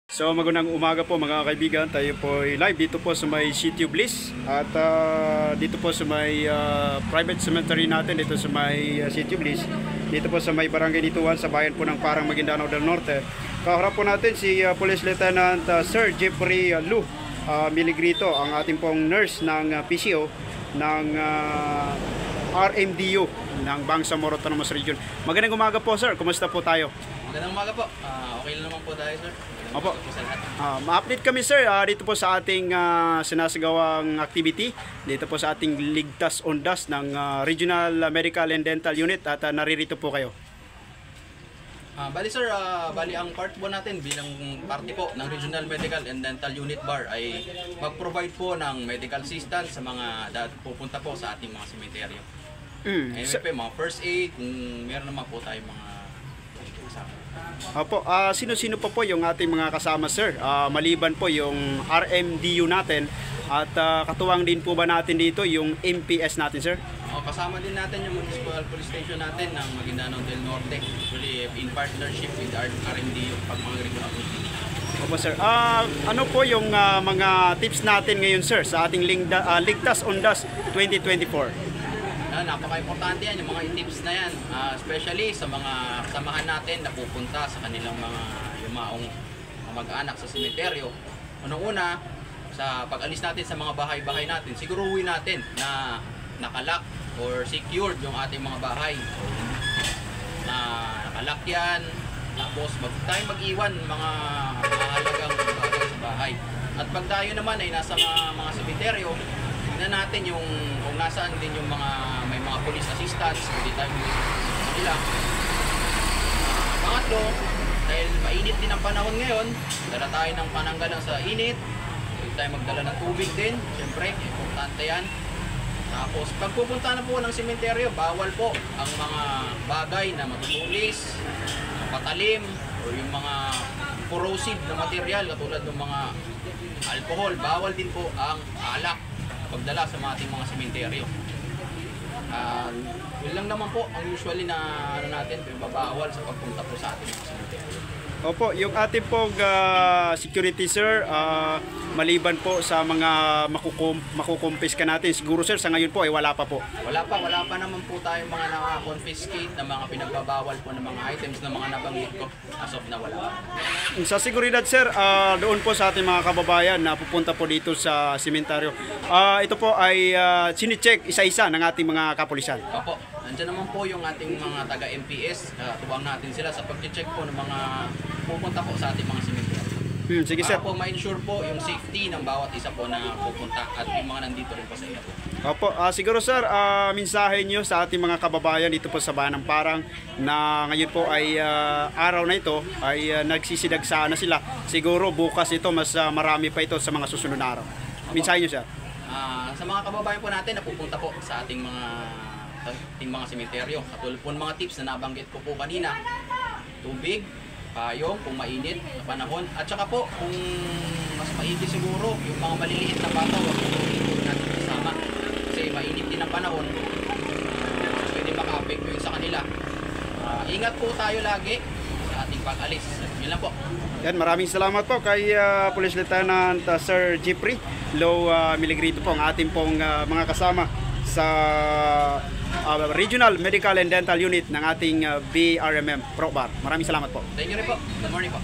So magandang umaga po mga kaibigan, tayo po ay live dito po sa may City of Bliss at dito po sa may private cemetery natin dito sa may City of Bliss, dito po sa may Barangay Dituan sa bayan po ng Parang Maguindanao del Norte. Kaharap po natin si Police Lieutenant Sir Jeffrey Lu Miligrito, ang ating pong nurse ng PCO ng RMDU ng Bangsamoro Autonomous Region. Magandang umaga po sir, kumusta po tayo? Magandang umaga po. Okay lang naman po tayo, sir. Opo. Ma-update kami sir dito po sa ating sinasagawang activity dito po sa ating Ligtas Ondas ng Regional Medical and Dental Unit at naririto po kayo. Bali sir, bali ang part po natin bilang party po ng Regional Medical and Dental Unit BAR ay mag-provide po ng medical assistance sa mga pupunta po sa ating mga sementeryo. Mga first aid, kung meron naman po tayong mga kasama. Opo, sino-sino po yung ating mga kasama sir? Maliban po yung RMDU natin at katuwang din po ba natin dito yung MPS natin sir? Kasama din natin yung Municipal Police Station natin ng Maguindanao del Norte, really in partnership with RMDU pag mga regular police. Opo sir, ano po yung mga tips natin ngayon sir sa ating Ligtas Ondas 2024? Napaka-importante yan, yung mga tips na yan, especially sa mga kasamahan natin na pupunta sa kanilang mga yumaong mag-anak sa sementeryo. Unang-una, sa pag-alis natin sa mga bahay-bahay natin, siguruhin natin na nakalock or secured yung ating mga bahay. Na nakalock yan, tapos tayo mag-iwan mga mahalagang bagay sa bahay. At pag tayo naman ay nasa mga sementeryo, tignan natin yung kung nasaan din yung may mga police assistance, pwede tayo sa kanila. Pangatlo, dahil mainit din ang panahon ngayon, dala tayo ng pananggalang sa init, pwede tayo magdala ng tubig din, siyempre, importante yan. Tapos, pag pupunta na po ng sementeryo, bawal po ang mga bagay na matutulis, patalim, o yung mga corrosive na material, katulad ng mga alcohol, bawal din po ang alak pagdala sa ating mga sementeryo. Yun lang naman po ang usually na natin, babawal sa pagpunta po sa ating mga sementeryo. Opo, yung ating pong security sir, maliban po sa mga makukumpiska natin, siguro sir sa ngayon po ay wala pa po. Wala pa naman po tayong mga naka-confiscate na mga pinagbabawal po ng mga items na mga nabanggit ko. As of na wala pa. Sa seguridad sir, doon po sa ating mga kababayan na pupunta po dito sa sementeryo, ito po ay sinicheck isa-isa ng ating mga kapulisan. Opo, nandiyan naman po yung ating mga taga-MPS, tuwang natin sila sa pag-check po ng mga pupunta po sa ating mga sementeryo. Sige sir. Para po ma-ensure po yung safety ng bawat isa po na pupunta at yung mga nandito rin po sa iyo po. Opo, siguro sir, mensahe nyo sa ating mga kababayan dito po sa bayan ng Parang na ngayon po ay araw na ito ay nagsisidagsaan na sila. Siguro bukas ito mas marami pa ito sa mga susunod na araw. Mensahe nyo sir. Sa mga kababayan po natin na pupunta po sa ating mga sementeryo, katulad po ng mga tips na nabanggit ko po kanina, tubig, payong kung mainit na panahon, at saka po kung mas maigi siguro yung mga maliliit na bata, huwag po natin kasama kasi mainit din ang panahon, pwede maka-affect yun sa kanila. Ingat po tayo lagi sa ating pag-alis. Yun lang po. Yan, maraming salamat po kay Police Lieutenant Sir Jeffrey Lu Miligrito po, ang ating pong mga kasama sa Regional Medical and Dental Unit ng ating BRMM Pro BAR. Maraming salamat po. Thank you rin po. Good morning po.